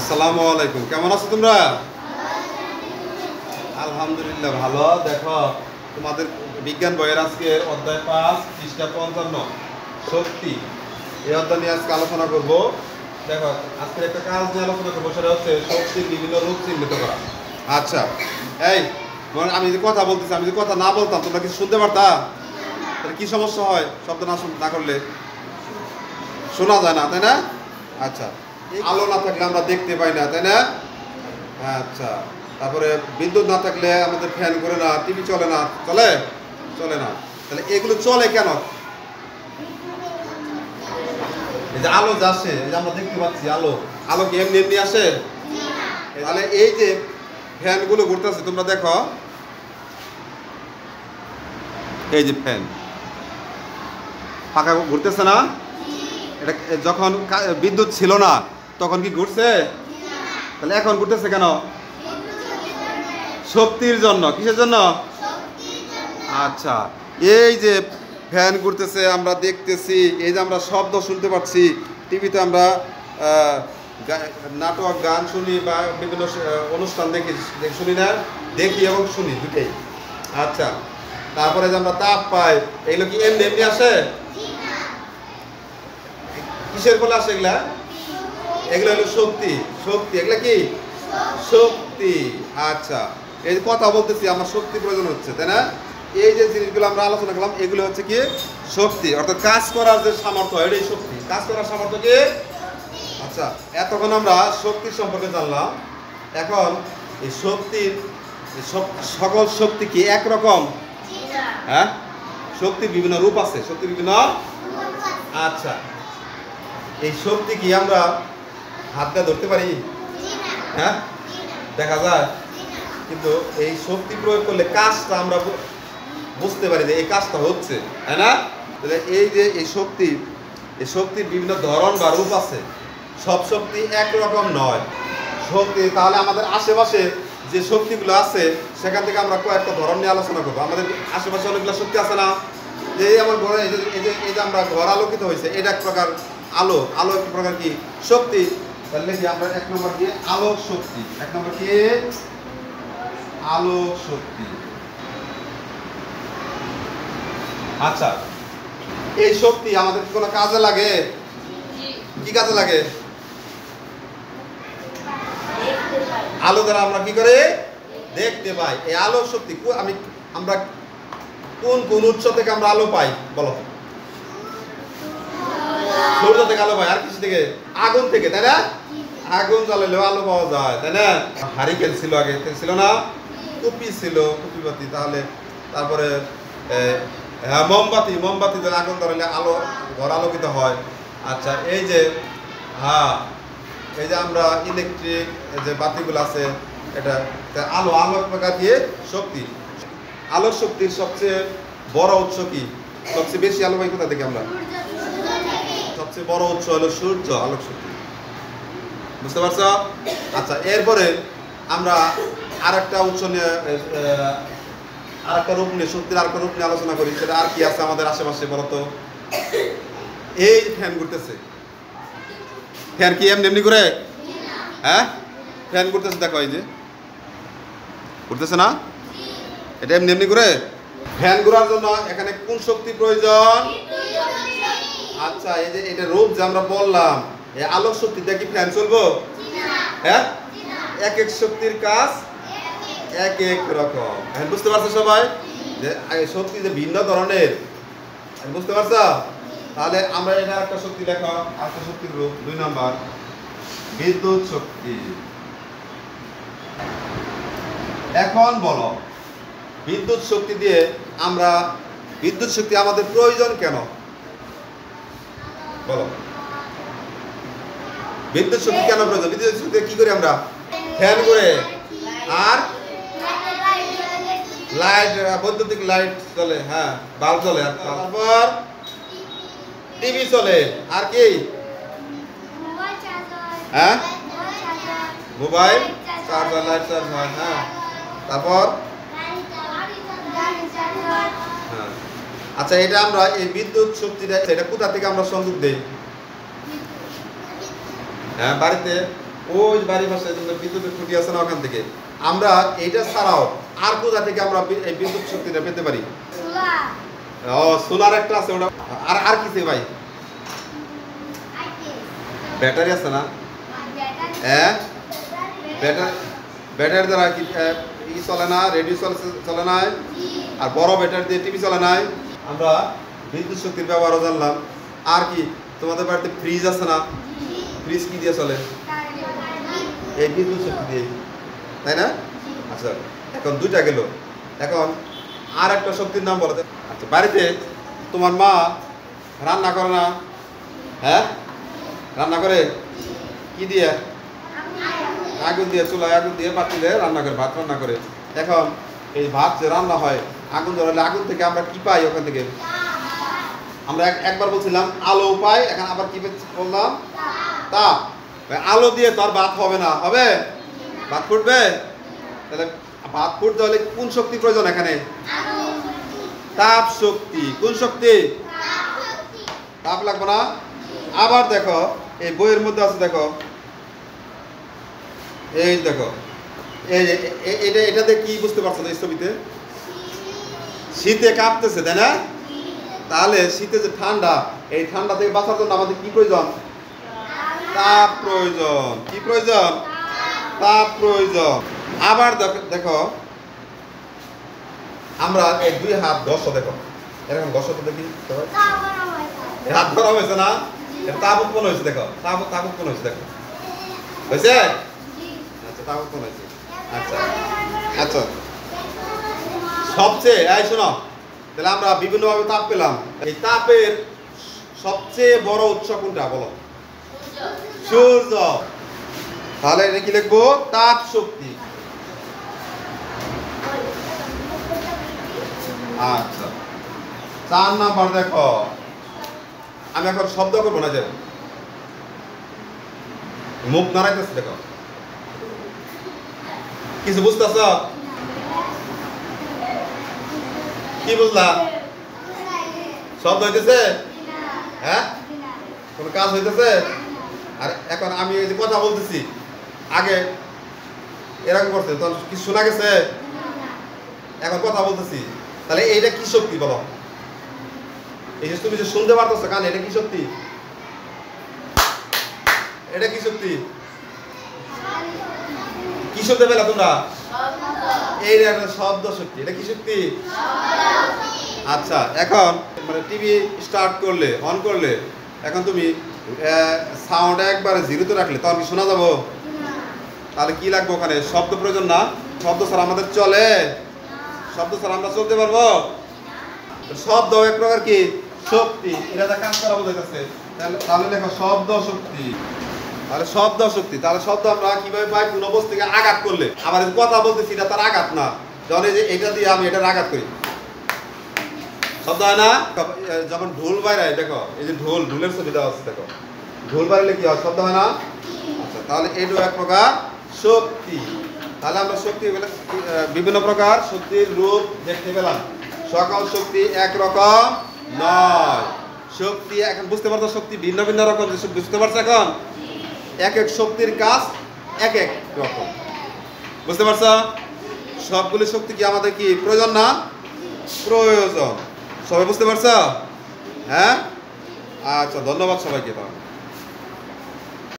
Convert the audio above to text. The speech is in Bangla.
আসসালামু আলাইকুম। কেমন আছো তোমরা? আলহামদুলিল্লাহ ভালো। দেখো তোমাদের বিজ্ঞান বইয়ের আজকে অধ্যায় 5 পৃষ্ঠা 55 শক্তি, এই অধ্যায় নিয়ে আজকে আলোচনা করব। দেখো আজকে একটা কাজ নিয়ে আলোচনা করবো, সেটা হচ্ছে শক্তির বিভিন্ন রূপ চিহ্নিত করা। আচ্ছা, এই আমি যে কথা বলতেছি, আমি যদি কথা না বলতাম তোমরা কিছু শুনতে পারতা? তাহলে কি সমস্যা হয়? শব্দ না করলে শোনা যায় না, তাই না? আচ্ছা, আলো না থাকলে আমরা দেখতে পাই না, তাই না? আচ্ছা, তারপরে বিদ্যুৎ না থাকলে আমাদের ফ্যান ঘুরে না, টিভি চলে না, চলে না। তাহলে এগুলো চলে কেন? এই যে আলো যাচ্ছে, এই যে আমরা দেখতে পাচ্ছি আলো কি এমনি এমনি আসে? তাহলে এই যে ফ্যানগুলো ঘুরতেছে, তোমরা দেখো, এই যে ফ্যান পাখা ঘুরতেছে না? এটা যখন বিদ্যুৎ ছিল না তখন কি ঘুরছে? তাহলে এখন ঘুরতেছে কেন? শক্তির জন্য। কিসের জন্য? আচ্ছা, এই যে ফ্যান ঘুরতেছে, আমরা দেখতেছি, এই যে আমরা শব্দ শুনতে পাচ্ছি, টিভিতে আমরা নাটক গান শুনি বা বিভিন্ন অনুষ্ঠান শুনি না, দেখি এবং শুনি দুটোই। আচ্ছা, তারপরে যে আমরা তাপ পাই, এগুলো কি এমনি এমনি আসে? কিসের ফলে আসে এগুলা? এগুলো হলো শক্তি। এগুলা কি শক্তি? আচ্ছা, এই যে কথা বলতেছি, আমার শক্তি প্রয়োজন হচ্ছে, তাই না? এই যে জিনিসগুলো আমরা আলোচনা করলাম, এগুলো হচ্ছে কি শক্তি, অর্থাৎ কাজ করার যে সামর্থ্য, এটাই শক্তি। কাজ করার সামর্থ্য কি? আচ্ছা, এতক্ষণ আমরা শক্তির সম্পর্কে জানলাম। এখন এই শক্তির সকল শক্তি কি একরকম? হ্যাঁ, শক্তির বিভিন্ন রূপ আছে, শক্তির বিভিন্ন। আচ্ছা, এই শক্তি কি আমরা হাত দিয়ে ধরতে পারি? হ্যাঁ, দেখা যায়, কিন্তু এই শক্তি প্রয়োগ করলে কাজটা আমরা বুঝতে পারি যে এই কাজটা হচ্ছে, তাই না? তাহলে এই যে এই শক্তির বিভিন্ন ধরন বা রূপ আছে। সব শক্তি একরকম নয় শক্তি। তাহলে আমাদের আশেপাশে যে শক্তিগুলো আছে, সেখান থেকে আমরা কয়েকটা ধরন নিয়ে আলোচনা করবো। আমাদের আশেপাশে অনেকগুলো শক্তি আছে না? যে আমার ঘরে এই যে আমরা ঘর আলোকিত হয়েছে, এটা এক প্রকার আলো এক প্রকার কি শক্তি। তাহলে কি আমরা 1 নম্বর কি আলোক শক্তি। 1 নম্বর কি আলোক শক্তি। আচ্ছা, এই শক্তি আমাদের কোনো কাজে লাগে? কি কাজে লাগে? আলো দ্বারা আমরা কি করে দেখতে পাই। এই আলোক শক্তি আমরা কোন উৎস থেকে আমরা আলো পাই বলো? সূর্য থেকে আলো পাই। আর কিছু থেকে? আগুন থেকে, তাই না? আগুন জ্বালালেও আলো পাওয়া যায়, তাই না? হারিকেন ছিল, আগে ছিল না? কুপি ছিল, কুপিবাতি। তারপরে মোমবাতি দিলে আগুন ধরালে ঘর আলোকিত হয়। আচ্ছা, এই যে আমরা ইলেকট্রিক যে বাতিগুলো আছে, এটা আলো প্রকার দিয়ে শক্তি। আলোক শক্তির সবচেয়ে বড় উৎস কি? সবচেয়ে বেশি আলো পাই কোথা থেকে আমরা? সবচেয়ে বড় উৎস হলো সূর্য, আলোক শক্তি। বুঝতে পারছো? আচ্ছা, এরপরে আমরা আরেকটা উৎস নিয়ে আরেকটা রূপ নিয়ে শক্তির আরেকটা রূপ নিয়ে আলোচনা করি। সেটা আর কি আছে আমাদের আশেপাশে বলতো? এই ফ্যান ঘুরতেছে, ফ্যান কি এমনি করে? হ্যাঁ, ফ্যান ঘুরতেছে, দেখো এই যে ঘুরতেছে না? এটা এমনি করে। ফ্যান ঘোরার জন্য এখানে কোন শক্তি প্রয়োজন? আচ্ছা, এই যে এটা রূপ যে আমরা বললাম, এই আলোক শক্তি দিয়ে কি ফ্যান চলবো? হ্যাঁ, এক এক শক্তির কাজ এক এক রকম। এখন বুঝতে পারছো সবাই যে শক্তি যে ভিন্ন ধরনের? বুঝতে পারছো? তাহলে আমরা এটা একটা শক্তি দেখো, একটা শক্তির রূপ 2 নম্বর বিদ্যুৎ শক্তি। এখন বলো, বিদ্যুৎ শক্তি আমাদের প্রয়োজন কেন বলো? বিদ্যুৎ শক্তি কেন প্রয়োজন? বিদ্যুৎ শক্তি কি করি আমরা? ফ্যান করে, আর লাইট, বৈদ্যুতিক লাইট চলে, হ্যাঁ, বাল্ব চলে, তারপর টিভি চলে, আর কি? হ্যাঁ, মোবাইল চার্জার, লাইট চার্জ হয়, হ্যাঁ, তারপর হ্যাঁ। আচ্ছা, এটা আমরা এই বিদ্যুৎ শক্তিটা এটা কোথা থেকে আমরা সংযোগ দেই? হ্যাঁ, বাড়িতে ওই বাড়ির পাশে বিদ্যুতের খুঁটি আছে না, ওখান থেকে। আমরা এইটা ছাড়াও আর কোথা থেকে আমরা এই বিদ্যুৎ শক্তিটা পেতে পারি? ও, সোলার একটা আছে ওটা। আর আর কি ভাই? ব্যাটারি আছে না? হ্যাঁ, ব্যাটারি দ্বারা কি চলে না? রেডিও চলে না? আর বড় ব্যাটারি দিয়ে টিভি চলে না? আমরা বিদ্যুৎ শক্তির ব্যবহারও জানলাম। আর কি তোমাদের বাড়িতে ফ্রিজ আছে না? ফ্রিজ কি দিয়ে চলে? এই বিদ্যুৎ শক্তি দিয়ে, তাই না? আচ্ছা, এখন দুইটা গেল। এখন আর একটা শক্তির নাম বলো। আচ্ছা, বাড়িতে তোমার মা রান্না করে না? হ্যাঁ, রান্না করে কি দিয়ে? আগুন দিয়ে, চুলায় আগুন দিয়ে, পাতিলে রান্না করে, ভাত রান্না করে। এখন এই ভাত যে রান্না হয়, আগুন ধরালে আগুন থেকে আমরা কি পাই? ওখান থেকে আমরা একবার বলছিলাম আলো পাই, এখন আবার কি বললাম? তাপ। আলো দিয়ে তো আর ভাত হবে না, হবে? ভাত ফুটবে? তাহলে ভাত ফুটতে হলে কোন শক্তি প্রয়োজন এখানে? তাপ শক্তি। কোন শক্তি? তাপ লাগবে না? আবার দেখো এই বইয়ের মধ্যে আছে, দেখো এই দেখো, এটাতে কি বুঝতে পারছো এই ছবিতে? শীতে কাঁপতেছে, তাই না? তাহলে শীতে যে ঠান্ডা, এই ঠান্ডা থেকে বাঁচার জন্য আমাদের কি প্রয়োজন? তাপ প্রয়োজন। কি প্রয়োজন? তাপ প্রয়োজন। আবার দেখো, আমরা এই দুই হাত ঘষো, দেখো এরকম ঘষো তো দেখি, হাত ধরা হয়েছে না? তাপ উৎপন্ন হয়েছে, দেখো তাপ উৎপন্ন হয়েছে, দেখো হয়েছে? আচ্ছা, তাপ উৎপন্ন হয়েছে। আচ্ছা আচ্ছা, সবচেয়ে এই শোনো, তাহলে আমরা বিভিন্নভাবে তাপ পেলাম। এই তাপের সবচেয়ে বড় উৎস কোনটা বলো? সূর্য। তাহলে এটা কি লিখবো? তাপ শক্তি। আচ্ছা, 4 নাম্বার দেখো, আমি এখন শব্দ করবো না, যে মুখ নাড়াইতেছে, দেখো কিছু বুঝতেছ? কি বুঝলা? শব্দ হইতেছে? হ্যাঁ, কোন কাজ হইতেছে? আর এখন আমি এই যে কথা বলতেছি, আগে এরকম করছে, তখন কি শোনা গেছে? এখন কথা বলতেছি, তাহলে এইটা কি শক্তি বলো? এই যে তুমি যে শুনতে পারতেছো কানে, এটা কি শক্তি? এটা কি শক্তি? কি শুনতে পেলা তোমরা? এই একটা শব্দ শক্তি। এটা কি শক্তি? আচ্ছা, এখন মানে টিভি স্টার্ট করলে, অন করলে, এখন তুমি সাউন্ড একবারে জিরোতে রাখলে তখন কি শোনা যাবো? তাহলে কি লাগবে ওখানে? শব্দ প্রয়োজন না? শব্দ ছাড়া আমাদের চলে? শব্দ ছাড়া আমরা চলতে পারবো? শব্দ এক প্রকার কি শক্তি, এটা কাজ করা বোঝাইতেছে। তাহলে দেখো শব্দ শক্তি। তাহলে শব্দ শক্তি, তাহলে শব্দ আমরা কিভাবে পাই? কোন বস্তুকে আঘাত করলে। আবার কথা বলতেছি, এটা তার আঘাত না, যখন এই যে এটা দিয়ে আমি এটার আঘাত করি, শব্দ হয় না? যখন ঢোল বাইরায়, দেখো এই যে ঢোলের ছবি দেওয়া আছে, দেখো ঢোল বাইরালে কি হয়? শব্দ হয় না? আচ্ছা, তাহলে এইটাও এক প্রকার শক্তি। তাহলে আমরা শক্তি বিভিন্ন প্রকার শক্তির রূপ দেখতে পেলাম। সকল শক্তি একরকম নয়। শক্তি এখন বুঝতে পারছো? শক্তি ভিন্ন ভিন্ন রকম, বুঝতে পারছো? এখন এক এক শক্তির কাজ এক এক রকম, বুঝতে পারছো? সবগুলি শক্তি কি আমাদের কি প্রয়োজন না? প্রয়োজন। সবাই বুঝতে পারছো? হ্যাঁ, আচ্ছা, ধন্যবাদ সবাইকে।